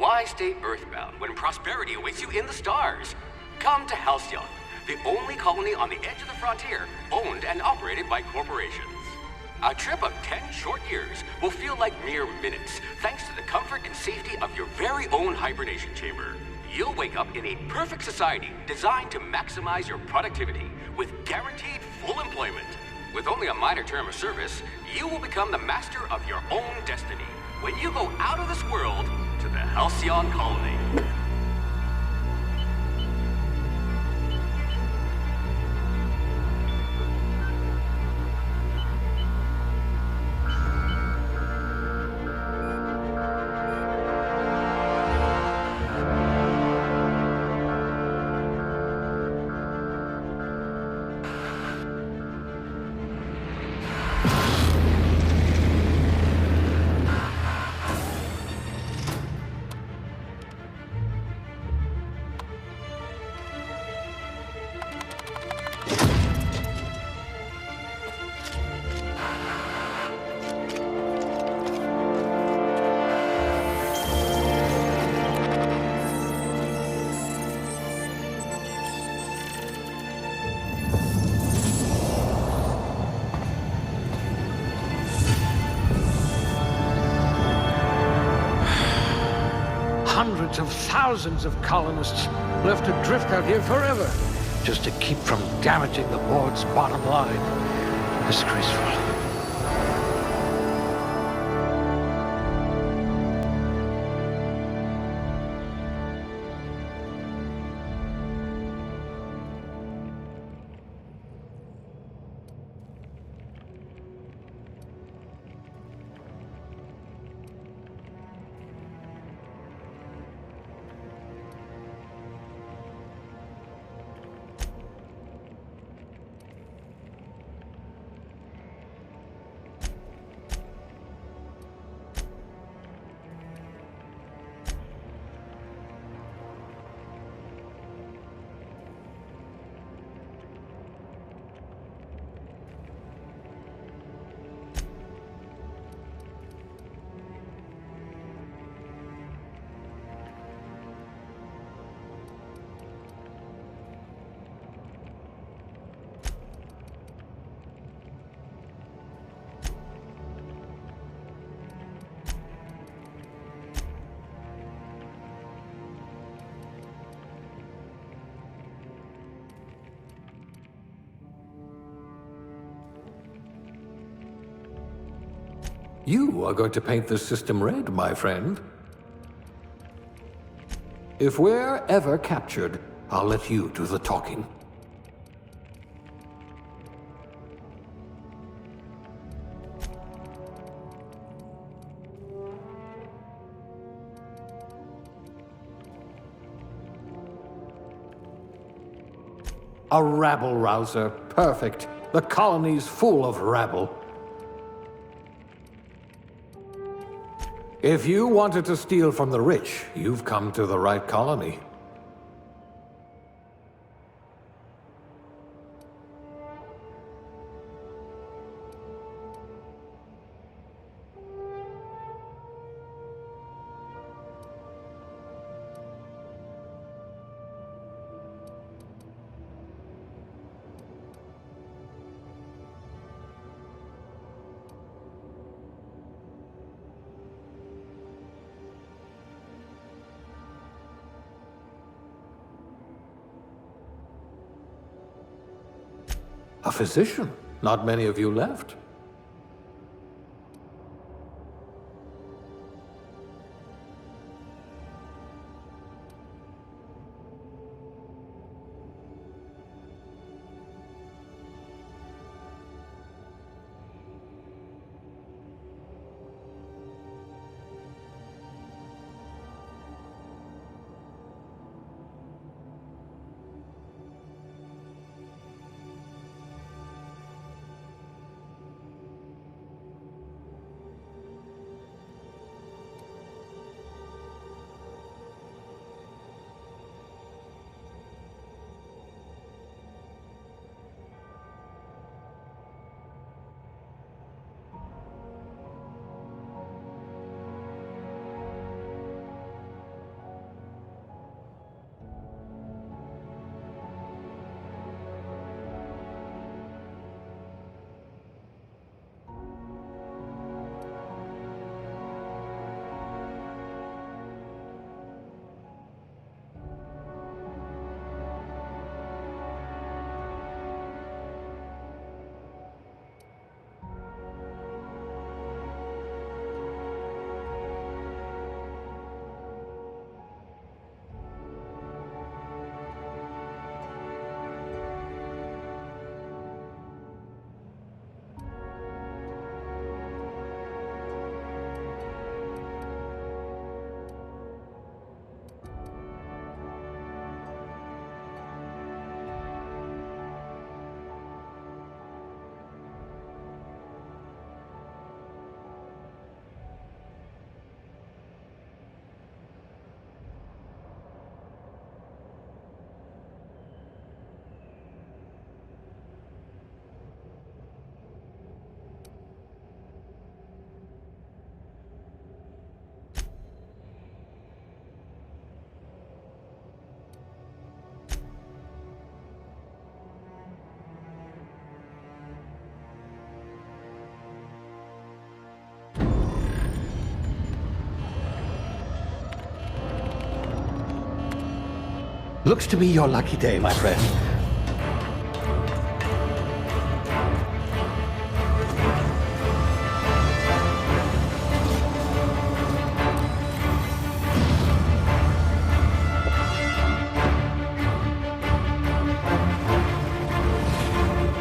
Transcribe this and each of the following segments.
Why stay earthbound when prosperity awaits you in the stars? Come to Halcyon, the only colony on the edge of the frontier, owned and operated by corporations. A trip of 10 short years will feel like mere minutes, thanks to the comfort and safety of your very own hibernation chamber. You'll wake up in a perfect society designed to maximize your productivity with guaranteed full employment. With only a minor term of service, you will become the master of your own destiny when you go out of this world to the Halcyon colony. Hundreds of thousands of colonists left adrift out here forever, just to keep from damaging the board's bottom line. Disgraceful. You are going to paint this system red, my friend. If we're ever captured, I'll let you do the talking. A rabble-rouser. Perfect. The colony's full of rabble. If you wanted to steal from the rich, you've come to the right colony. A physician? Not many of you left. Looks to be your lucky day, my friend.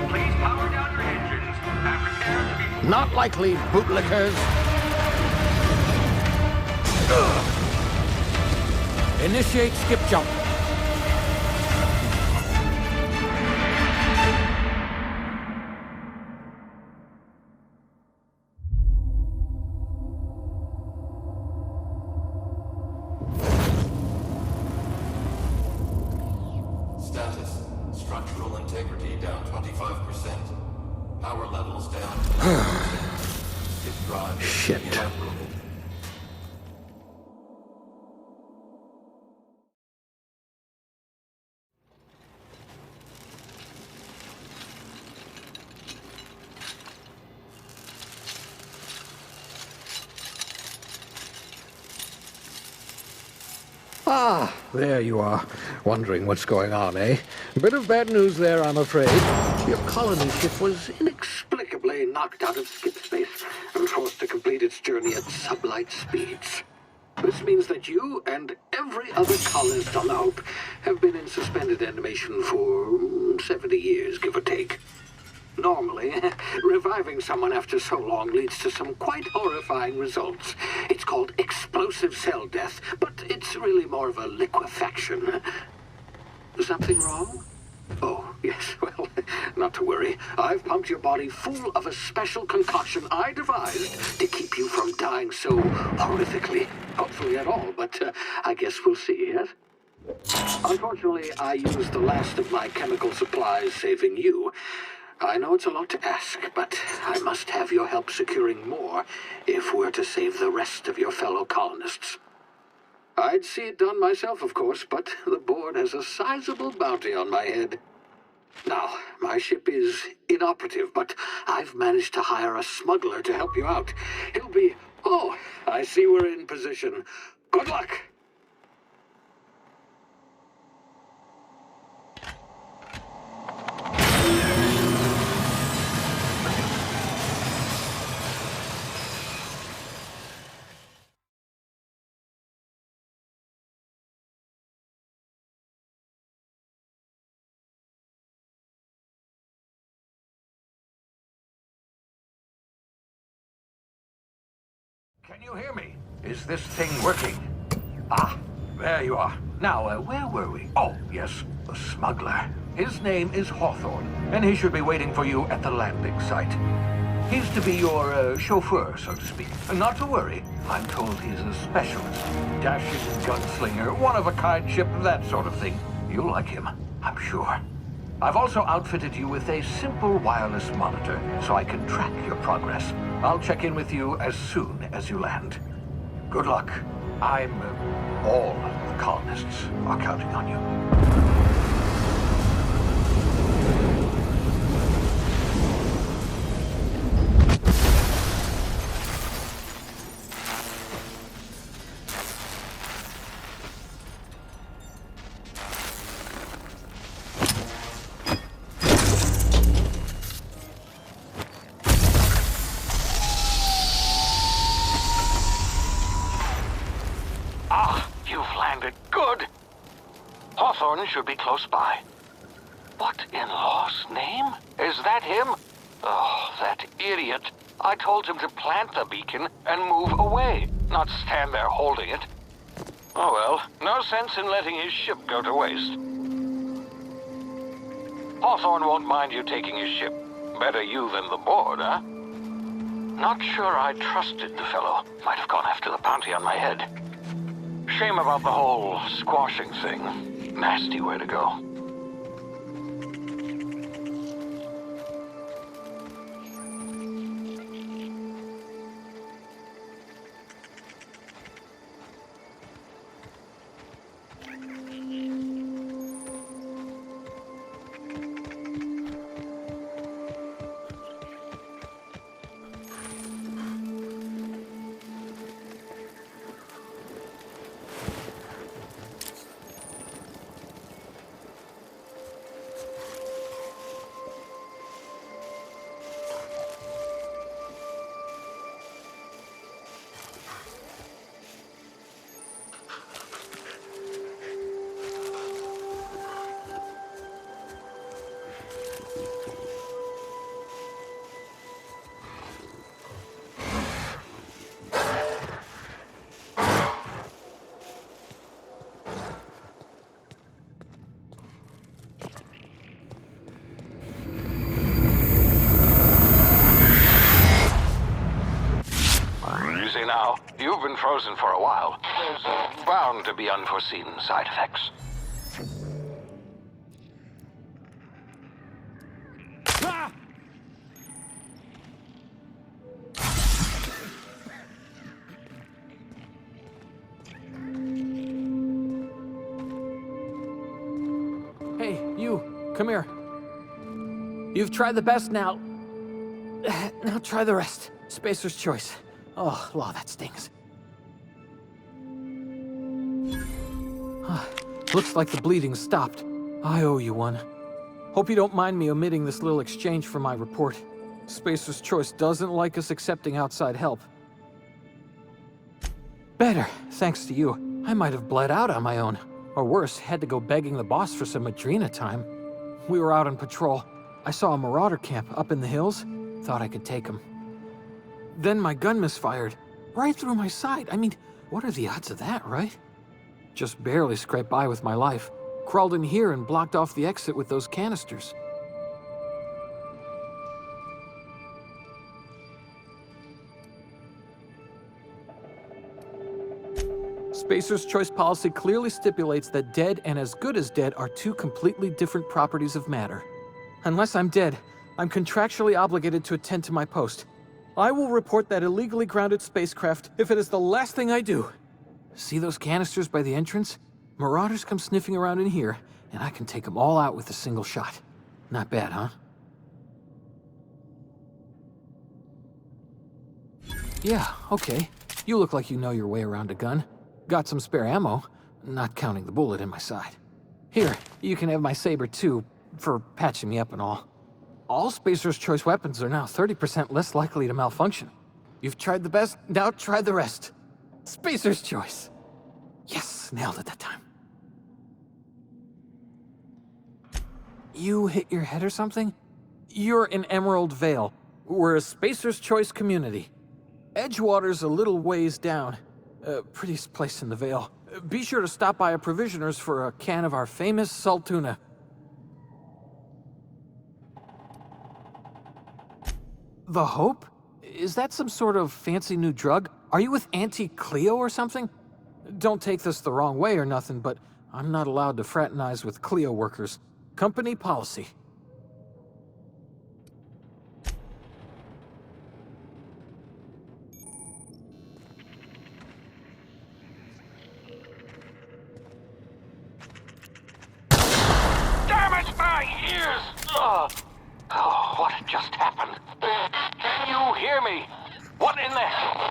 Please power down your engines and prepare to be... Not likely, bootlickers. Initiate skip jump. Status. Structural integrity down 25%. Power levels down 10%. His drive is Shit. inoperable. Ah, there you are. Wondering what's going on, eh? A bit of bad news there, I'm afraid. Your colony ship was inexplicably knocked out of skip space and forced to complete its journey at sublight speeds. This means that you and every other colonist on the Hope have been in suspended animation for 70 years, give or take. Normally, reviving someone after so long leads to some quite horrifying results. It's called explosive cell death, but it's really more of a liquefaction. Something wrong? Oh, yes, well, not to worry. I've pumped your body full of a special concoction I devised to keep you from dying so horrifically. Hopefully at all, but I guess we'll see, yes? Unfortunately, I used the last of my chemical supplies saving you. I know it's a lot to ask, but I must have your help securing more if we're to save the rest of your fellow colonists. I'd see it done myself, of course, but the board has a sizable bounty on my head. Now, my ship is inoperative, but I've managed to hire a smuggler to help you out. He'll be... Oh, I see we're in position. Good luck! Can you hear me? Is this thing working? Ah, there you are. Now, where were we? Oh, yes, the smuggler. His name is Hawthorne, and he should be waiting for you at the landing site. He's to be your chauffeur, so to speak. Not to worry. I'm told he's a specialist. Dashing gunslinger, one-of-a-kind ship, that sort of thing. You'll like him, I'm sure. I've also outfitted you with a simple wireless monitor, so I can track your progress. I'll check in with you as soon as you land. Good luck. All the colonists are counting on you. Halcyon should be close by. What in law's name? Is that him? Oh, that idiot. I told him to plant the beacon and move away, not stand there holding it. Oh well, no sense in letting his ship go to waste. Hawthorne won't mind you taking his ship. Better you than the board, huh? Not sure I trusted the fellow. Might have gone after the bounty on my head. Shame about the whole squashing thing. Nasty way to go. now. You've been frozen for a while. There's bound to be unforeseen side effects. Hey, you, come here. You've tried the best now. Now try the rest. Spacer's choice. Oh, law, that stings. Looks like the bleeding stopped. I owe you one. Hope you don't mind me omitting this little exchange from my report. Spacer's choice doesn't like us accepting outside help. Better, thanks to you. I might have bled out on my own. Or worse, had to go begging the boss for some Adrena time. We were out on patrol. I saw a marauder camp up in the hills. Thought I could take him. Then my gun misfired. Right through my side. I mean, what are the odds of that, right? Just barely scraped by with my life. Crawled in here and blocked off the exit with those canisters. Spacer's choice policy clearly stipulates that dead and as good as dead are two completely different properties of matter. Unless I'm dead, I'm contractually obligated to attend to my post. I will report that illegally grounded spacecraft if it is the last thing I do. See those canisters by the entrance? Marauders come sniffing around in here, and I can take them all out with a single shot. Not bad, huh? Yeah, okay. You look like you know your way around a gun. Got some spare ammo, not counting the bullet in my side. Here, you can have my saber too, for patching me up and all. All Spacer's choice weapons are now 30% less likely to malfunction. You've tried the best, now try the rest. Spacer's choice. Yes, nailed it that time. You hit your head or something? You're in Emerald Vale. We're a Spacer's choice community. Edgewater's a little ways down. Prettiest place in the Vale. Be sure to stop by a provisioner's for a can of our famous salt tuna. The Hope? Is that some sort of fancy new drug? Are you with Auntie Cleo or something? Don't take this the wrong way or nothing, but I'm not allowed to fraternize with Cleo workers. Company policy. Damn it, my ears! Oh, what just happened? Can you hear me? What in the hell?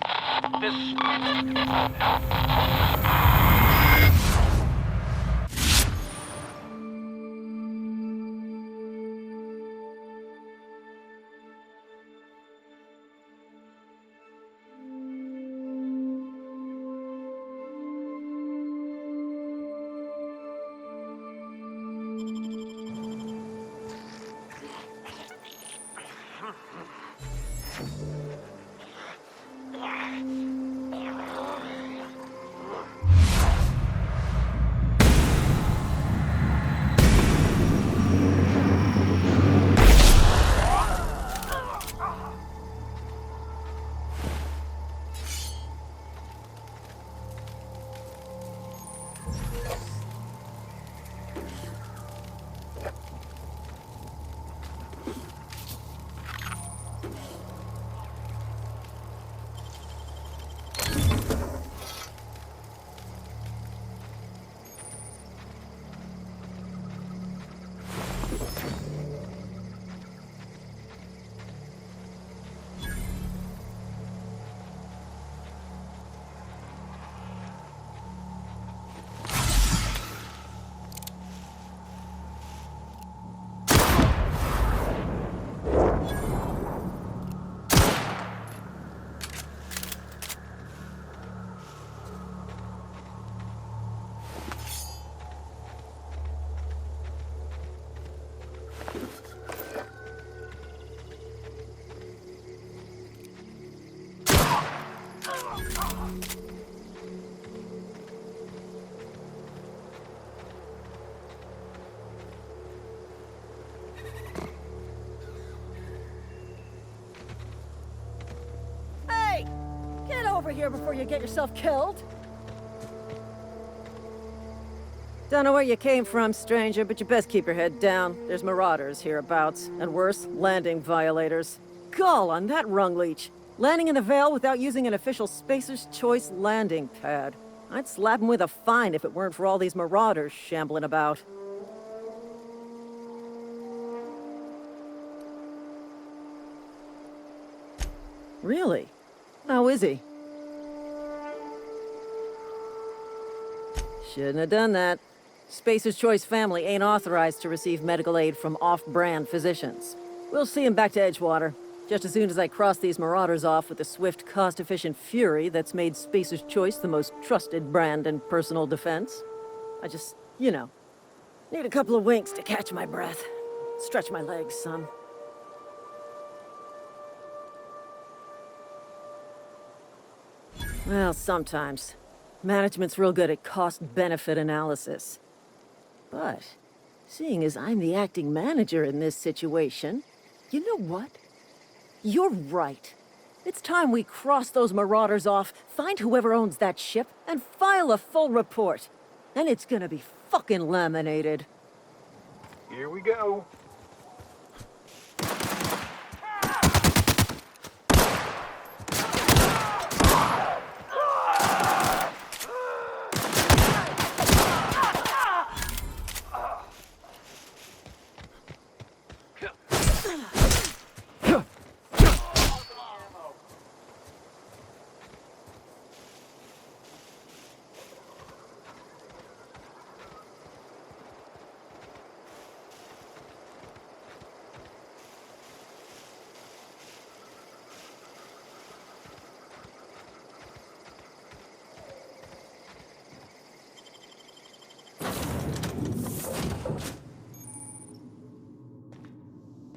here before you get yourself killed. Don't know where you came from, stranger, but you best keep your head down. There's marauders hereabouts, and worse, landing violators. Gall on that rung leech. Landing in the Vale without using an official Spacer's Choice landing pad. I'd slap him with a fine if it weren't for all these marauders shambling about. Really? How is he? Shouldn't have done that. Spacer's Choice family ain't authorized to receive medical aid from off-brand physicians. We'll see him back to Edgewater, just as soon as I cross these marauders off with the swift, cost-efficient fury that's made Spacer's Choice the most trusted brand in personal defense. I just, need a couple of winks to catch my breath. Stretch my legs, son. Well, sometimes. Management's real good at cost-benefit analysis. But, seeing as I'm the acting manager in this situation, you know what? You're right. It's time we cross those marauders off, find whoever owns that ship, and file a full report. And it's gonna be fucking laminated. Here we go.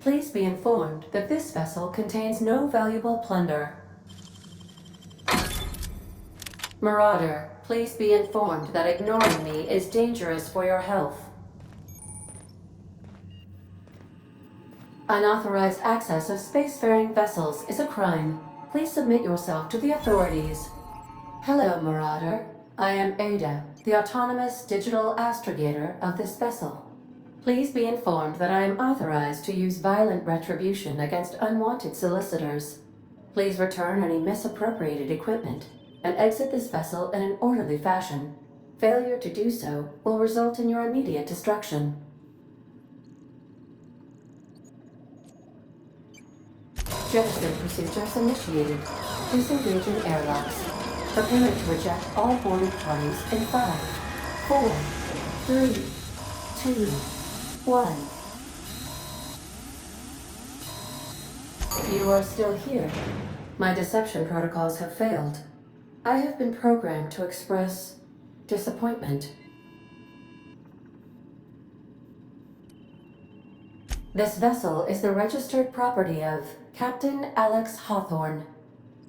Please be informed that this vessel contains no valuable plunder. Marauder, please be informed that ignoring me is dangerous for your health. Unauthorized access of spacefaring vessels is a crime. Please submit yourself to the authorities. Hello, Marauder. I am Ada, the autonomous digital astrogator of this vessel. Please be informed that I am authorized to use violent retribution against unwanted solicitors. Please return any misappropriated equipment and exit this vessel in an orderly fashion. Failure to do so will result in your immediate destruction. Jettison procedures initiated. Disengaging airlocks. Preparing to eject all boarded parties in 5, 4, 3, 2, 1. You are still here. My deception protocols have failed. I have been programmed to express disappointment. This vessel is the registered property of Captain Alex Hawthorne.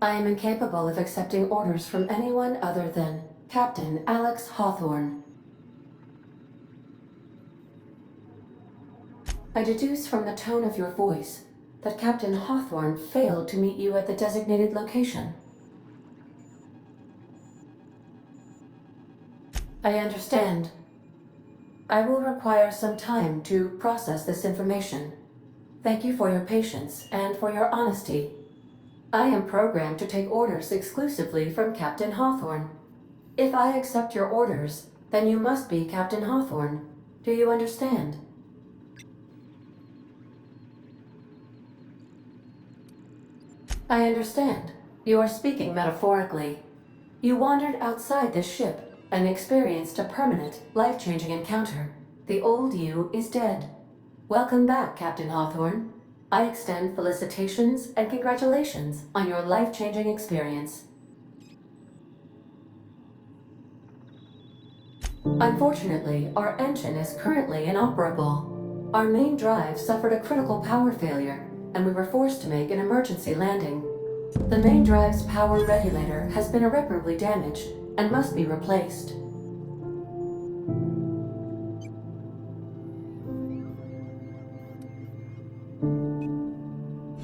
I am incapable of accepting orders from anyone other than Captain Alex Hawthorne. I deduce from the tone of your voice that Captain Hawthorne failed to meet you at the designated location. I understand. I will require some time to process this information. Thank you for your patience and for your honesty. I am programmed to take orders exclusively from Captain Hawthorne. If I accept your orders, then you must be Captain Hawthorne. Do you understand? I understand. You are speaking metaphorically. You wandered outside this ship and experienced a permanent, life-changing encounter. The old you is dead. Welcome back, Captain Hawthorne. I extend felicitations and congratulations on your life-changing experience. Unfortunately, our engine is currently inoperable. Our main drive suffered a critical power failure, and we were forced to make an emergency landing. The main drive's power regulator has been irreparably damaged and must be replaced.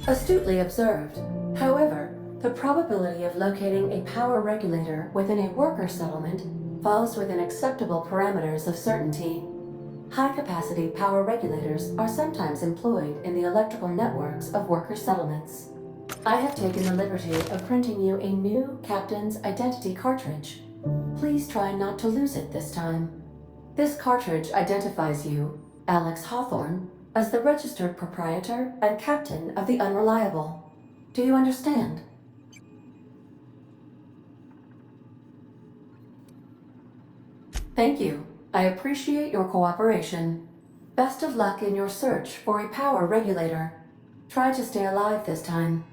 Astutely observed. However, The probability of locating a power regulator within a worker settlement falls within acceptable parameters of certainty. High-capacity power regulators are sometimes employed in the electrical networks of worker settlements. I have taken the liberty of printing you a new Captain's Identity cartridge. Please try not to lose it this time. This cartridge identifies you, Alex Hawthorne, as the registered proprietor and captain of the Unreliable. Do you understand? Thank you. I appreciate your cooperation. Best of luck in your search for a power regulator. Try to stay alive this time.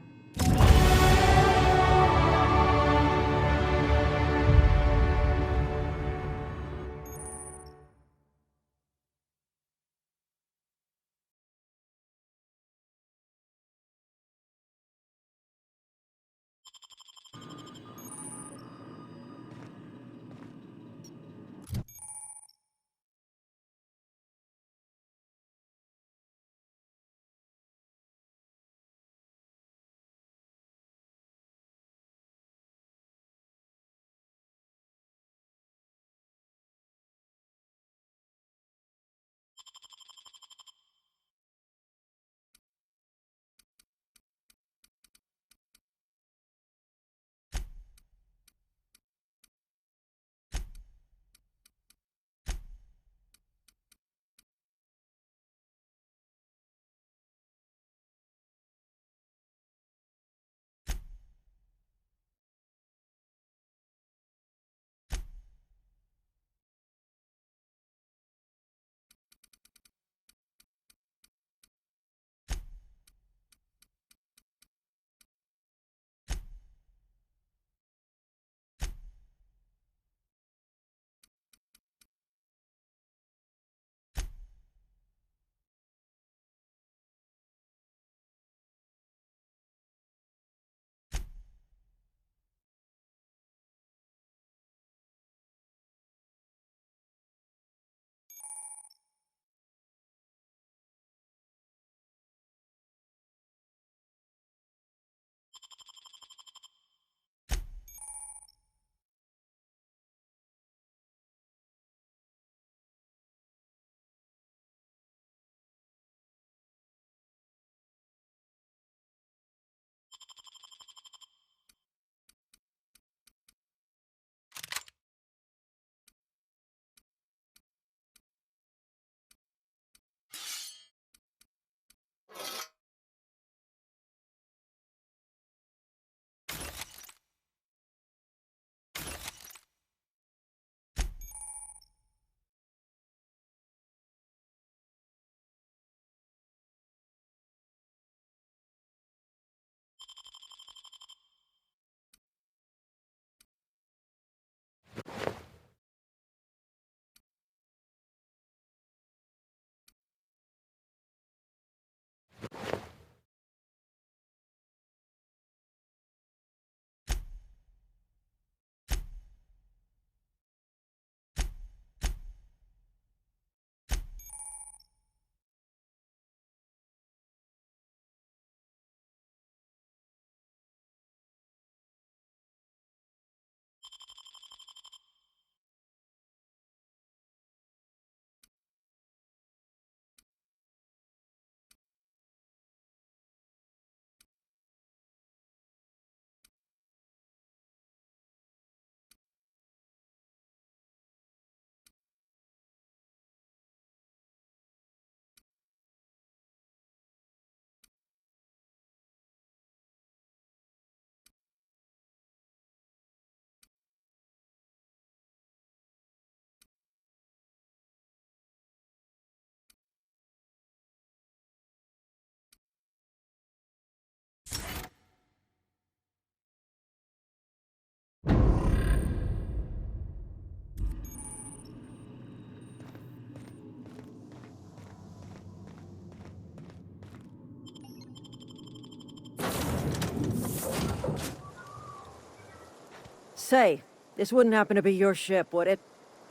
Say, this wouldn't happen to be your ship, would it?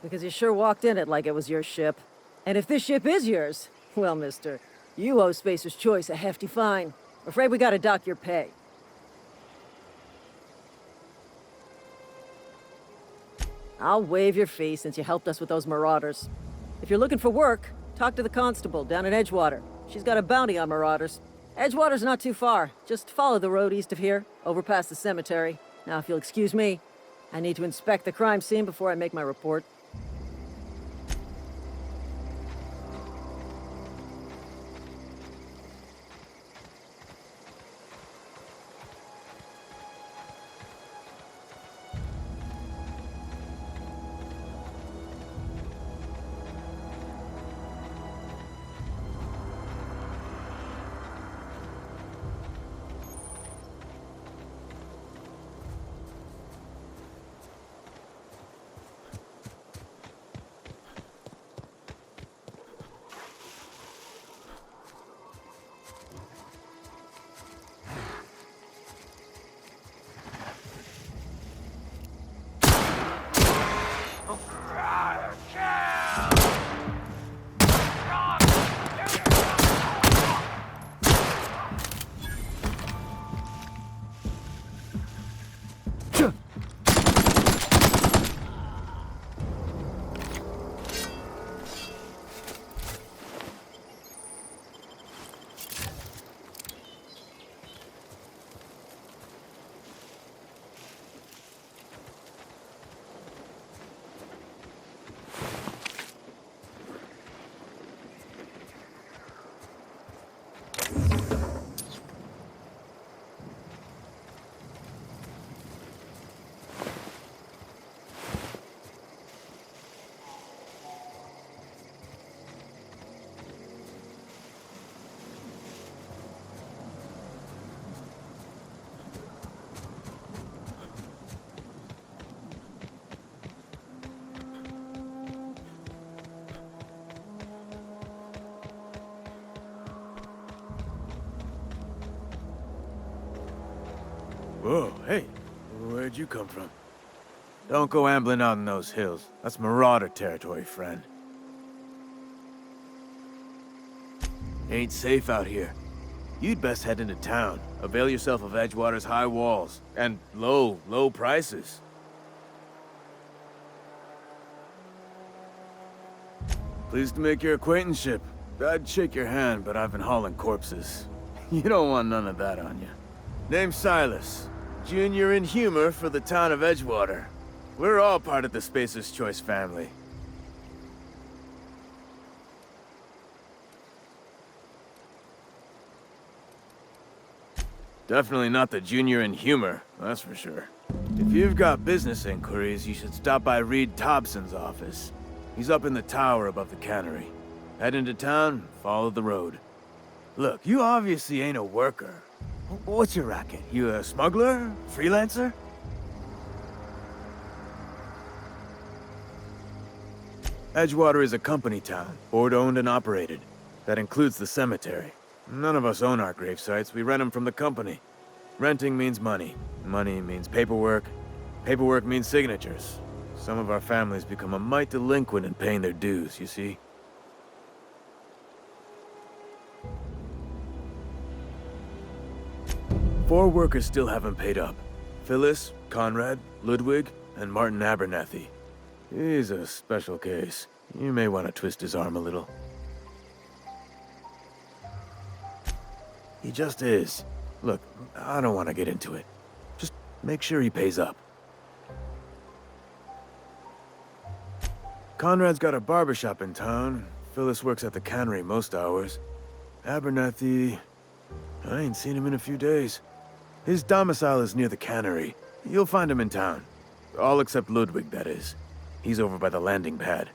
Because you sure walked in it like it was your ship. And if this ship is yours, well, mister, you owe Spacer's Choice a hefty fine. Afraid we gotta dock your pay. I'll waive your fee since you helped us with those marauders. If you're looking for work, talk to the constable down in Edgewater. She's got a bounty on marauders. Edgewater's not too far. Just follow the road east of here, over past the cemetery. Now, if you'll excuse me, I need to inspect the crime scene before I make my report. Whoa, hey, where'd you come from? Don't go ambling out in those hills. That's marauder territory, friend. Ain't safe out here. You'd best head into town. Avail yourself of Edgewater's high walls. And low prices. Pleased to make your acquaintanceship. I'd shake your hand, but I've been hauling corpses. You don't want none of that on you. Name's Silas. Junior in humor for the town of Edgewater. We're all part of the Spacer's Choice family. Definitely not the junior in humor, that's for sure. If you've got business inquiries, you should stop by Reed Thompson's office. He's up in the tower above the cannery. Head into town, follow the road. Look, you obviously ain't a worker. What's your racket? You a smuggler? Freelancer? Edgewater is a company town, board-owned and operated. That includes the cemetery. None of us own our grave sites, we rent them from the company. Renting means money. Money means paperwork. Paperwork means signatures. Some of our families become a mite delinquent in paying their dues, you see? Four workers still haven't paid up. Phyllis, Conrad, Ludwig, and Martin Abernathy. He's a special case. You may want to twist his arm a little. He just is. Look, I don't want to get into it. Just make sure he pays up. Conrad's got a barbershop in town. Phyllis works at the cannery most hours. Abernathy... I ain't seen him in a few days. His domicile is near the cannery. You'll find him in town. All except Ludwig, that is. He's over by the landing pad.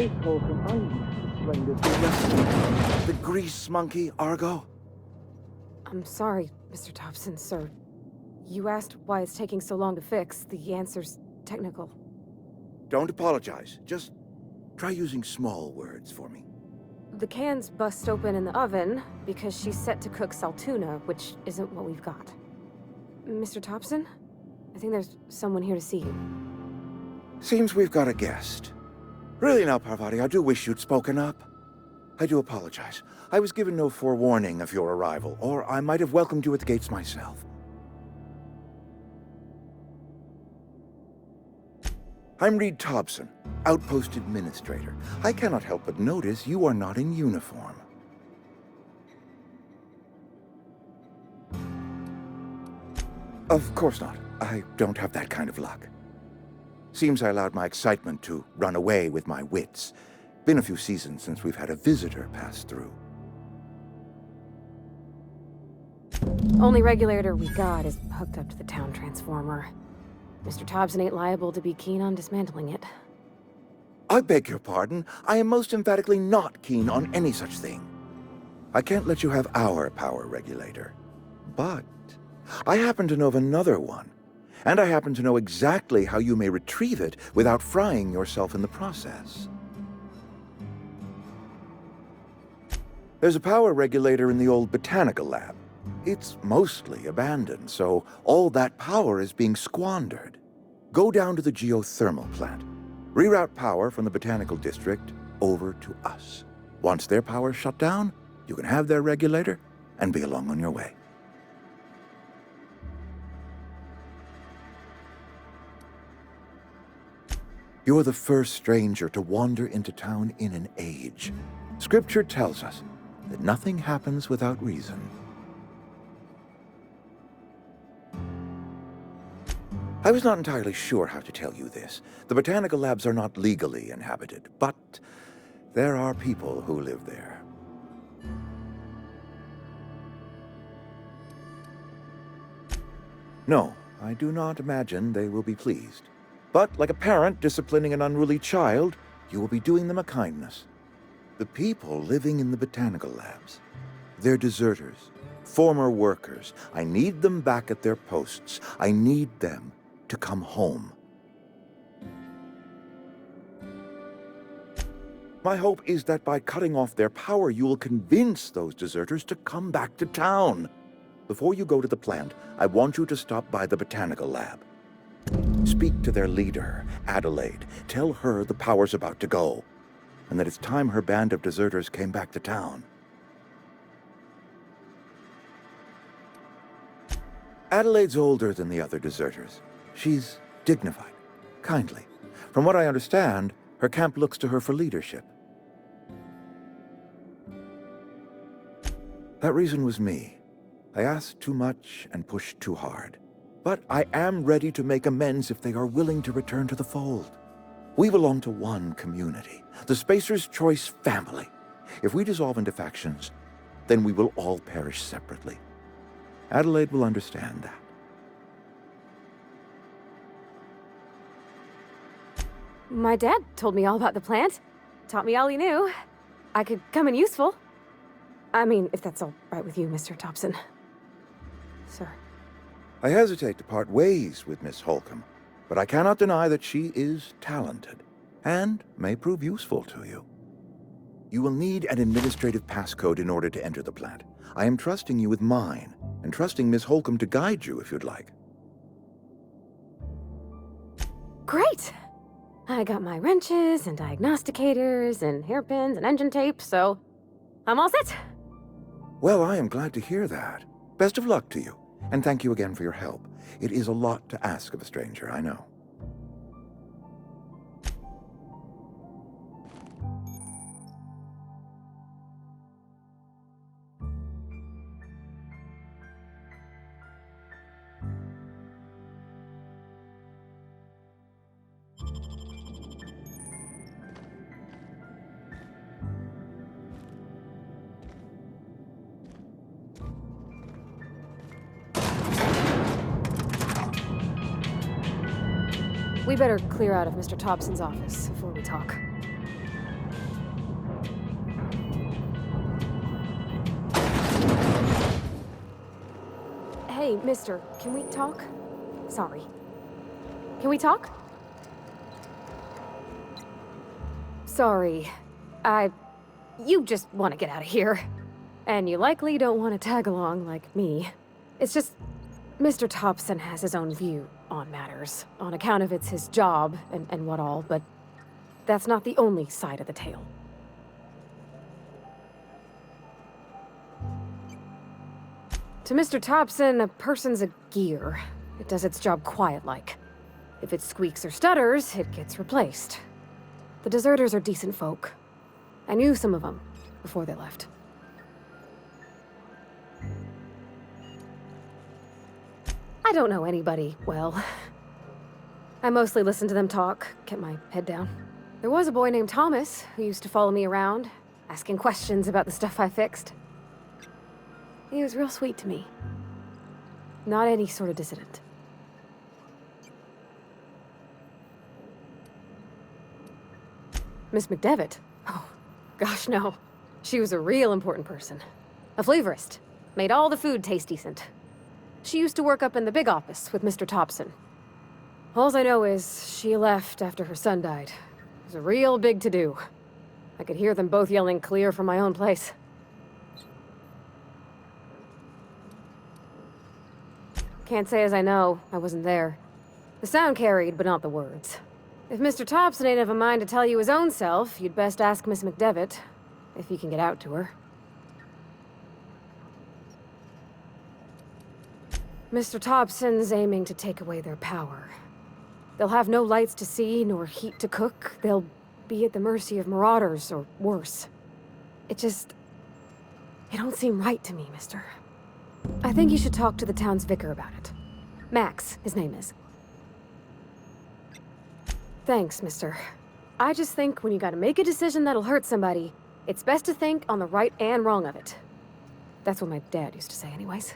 Miss Holcomb, I'm splendid to rescue. The grease monkey, Argo? I'm sorry, Mr. Thompson, sir. You asked why it's taking so long to fix. The answer's technical. Don't apologize. Just try using small words for me. The can's bust open in the oven because she's set to cook saltuna, which isn't what we've got. Mr. Thompson? I think there's someone here to see you. Seems we've got a guest. Really now, Parvati, I do wish you'd spoken up. I do apologize. I was given no forewarning of your arrival, or I might have welcomed you at the gates myself. I'm Reed Thompson, Outpost Administrator. I cannot help but notice you are not in uniform. Of course not. I don't have that kind of luck. Seems I allowed my excitement to run away with my wits. Been a few seasons since we've had a visitor pass through. Only regulator we got is hooked up to the town transformer. Mr. Thompson ain't liable to be keen on dismantling it. I beg your pardon. I am most emphatically not keen on any such thing. I can't let you have our power regulator. But I happen to know of another one. And I happen to know exactly how you may retrieve it without frying yourself in the process. There's a power regulator in the old botanical lab. It's mostly abandoned, so all that power is being squandered. Go down to the geothermal plant. Reroute power from the botanical district over to us. Once their power's shut down, you can have their regulator and be along on your way. You're the first stranger to wander into town in an age. Scripture tells us that nothing happens without reason. I was not entirely sure how to tell you this. The botanical labs are not legally inhabited, but there are people who live there. No, I do not imagine they will be pleased. But like a parent disciplining an unruly child, you will be doing them a kindness. The people living in the botanical labs, they're deserters, former workers. I need them back at their posts. I need them to come home. My hope is that by cutting off their power, you will convince those deserters to come back to town. Before you go to the plant, I want you to stop by the botanical lab. Speak to their leader, Adelaide. Tell her the power's about to go, and that it's time her band of deserters came back to town. Adelaide's older than the other deserters. She's dignified, kindly. From what I understand, her camp looks to her for leadership. That reason was me. I asked too much and pushed too hard. But I am ready to make amends if they are willing to return to the fold. We belong to one community, the Spacer's Choice family. If we dissolve into factions, then we will all perish separately. Adelaide will understand that. My dad told me all about the plant. Taught me all he knew. I could come in useful. I mean, if that's all right with you, Mr. Thompson. Sir. I hesitate to part ways with Miss Holcomb, but I cannot deny that she is talented and may prove useful to you. You will need an administrative passcode in order to enter the plant. I am trusting you with mine, and trusting Miss Holcomb to guide you if you'd like. Great! I got my wrenches and diagnosticators and hairpins and engine tape, so I'm all set. Well, I am glad to hear that. Best of luck to you, and thank you again for your help. It is a lot to ask of a stranger, I know. We better clear out of Mr. Thompson's office before we talk. Hey, mister, can we talk? Sorry. Can we talk? Sorry. You just want to get out of here. And you likely don't want to tag along like me. It's just, Mr. Thompson has his own view on matters, on account of it's his job and what all, but that's not the only side of the tale. To Mr. Thompson, a person's a gear. It does its job quiet-like. If it squeaks or stutters, it gets replaced. The deserters are decent folk. I knew some of them before they left. I don't know anybody well. I mostly listen to them talk, kept my head down. There was a boy named Thomas who used to follow me around, asking questions about the stuff I fixed. He was real sweet to me. Not any sort of dissident. Miss McDevitt? Oh, gosh, no. She was a real important person. A flavorist. Made all the food taste decent. She used to work up in the big office with Mr. Thompson. Alls I know is she left after her son died. It was a real big to-do. I could hear them both yelling clear from my own place. Can't say as I know. I wasn't there. The sound carried, but not the words. If Mr. Thompson ain't of a mind to tell you his own self, you'd best ask Miss McDevitt, if you can get out to her. Mr. Thompson's aiming to take away their power. They'll have no lights to see, nor heat to cook. They'll be at the mercy of marauders, or worse. It don't seem right to me, mister. I think you should talk to the town's vicar about it. Max, his name is. Thanks, mister. I just think when you gotta make a decision that'll hurt somebody, it's best to think on the right and wrong of it. That's what my dad used to say anyways.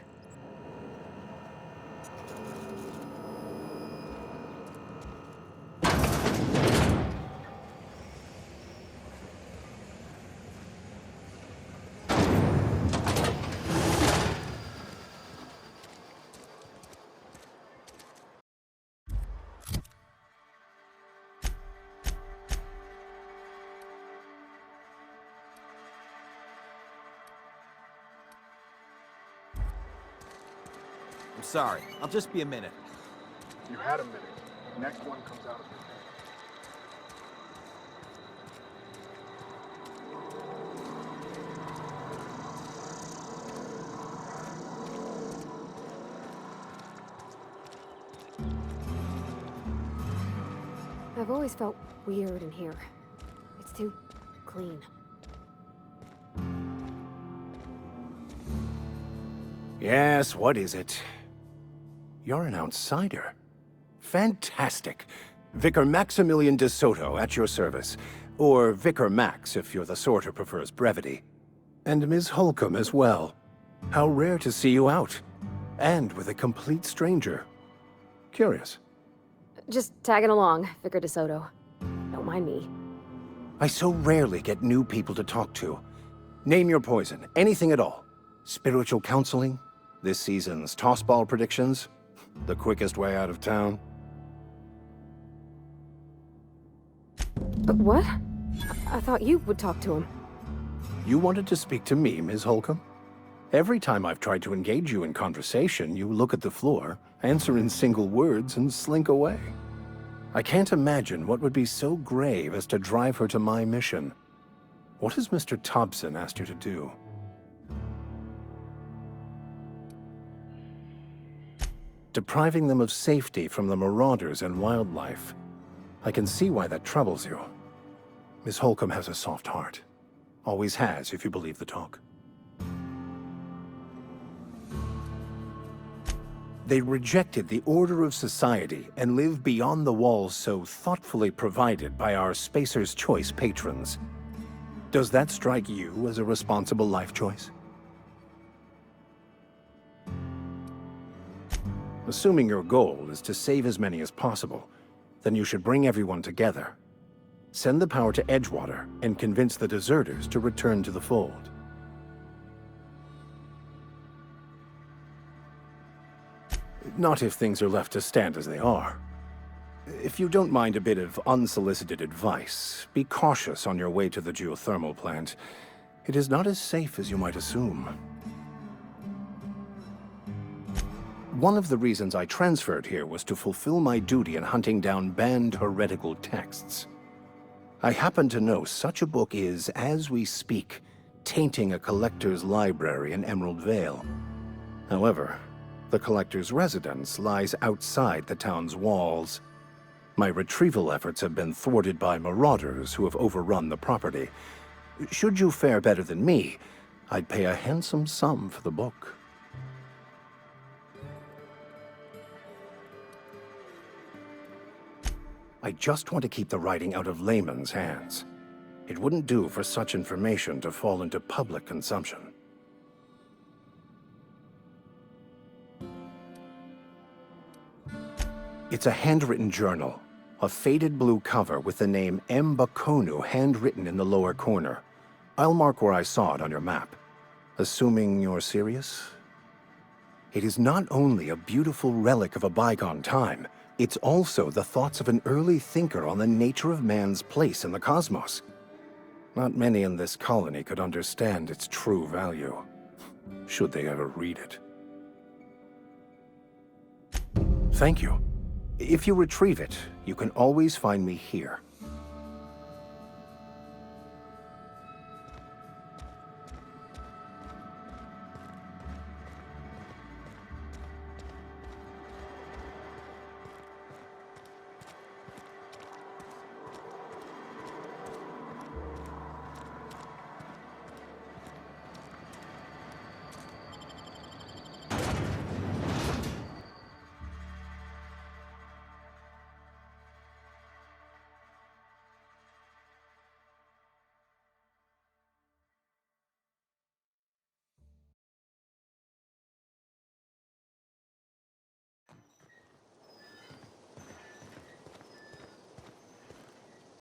I'm sorry. I'll just be a minute. You had a minute. Next one comes out of it. I've always felt weird in here. It's too clean. Yes, what is it? You're an outsider. Fantastic. Vicar Maximilian de Soto at your service. Or Vicar Max, if you're the sort who prefers brevity. And Ms. Holcomb as well. How rare to see you out. And with a complete stranger. Curious. Just tagging along, Vicar de Soto. Don't mind me. I so rarely get new people to talk to. Name your poison, anything at all. Spiritual counseling? This season's tossball predictions? The quickest way out of town? But what? I thought you would talk to him. You wanted to speak to me, Ms. Holcomb? Every time I've tried to engage you in conversation, you look at the floor, answer in single words, and slink away. I can't imagine what would be so grave as to drive her to my mission. What has Mr. Thompson asked you to do? Depriving them of safety from the marauders and wildlife. I can see why that troubles you. Miss Holcomb has a soft heart. Always has, if you believe the talk. They rejected the order of society and live beyond the walls so thoughtfully provided by our Spacer's Choice patrons. Does that strike you as a responsible life choice? Assuming your goal is to save as many as possible, then you should bring everyone together. Send the power to Edgewater and convince the deserters to return to the fold. Not if things are left to stand as they are. If you don't mind a bit of unsolicited advice, be cautious on your way to the geothermal plant. It is not as safe as you might assume. One of the reasons I transferred here was to fulfill my duty in hunting down banned heretical texts. I happen to know such a book is, as we speak, tainting a collector's library in Emerald Vale. However, the collector's residence lies outside the town's walls. My retrieval efforts have been thwarted by marauders who have overrun the property. Should you fare better than me, I'd pay a handsome sum for the book. I just want to keep the writing out of layman's hands. It wouldn't do for such information to fall into public consumption. It's a handwritten journal, a faded blue cover with the name Mbakonu handwritten in the lower corner. I'll mark where I saw it on your map. Assuming you're serious? It is not only a beautiful relic of a bygone time, it's also the thoughts of an early thinker on the nature of man's place in the cosmos. Not many in this colony could understand its true value, should they ever read it. Thank you. If you retrieve it, you can always find me here.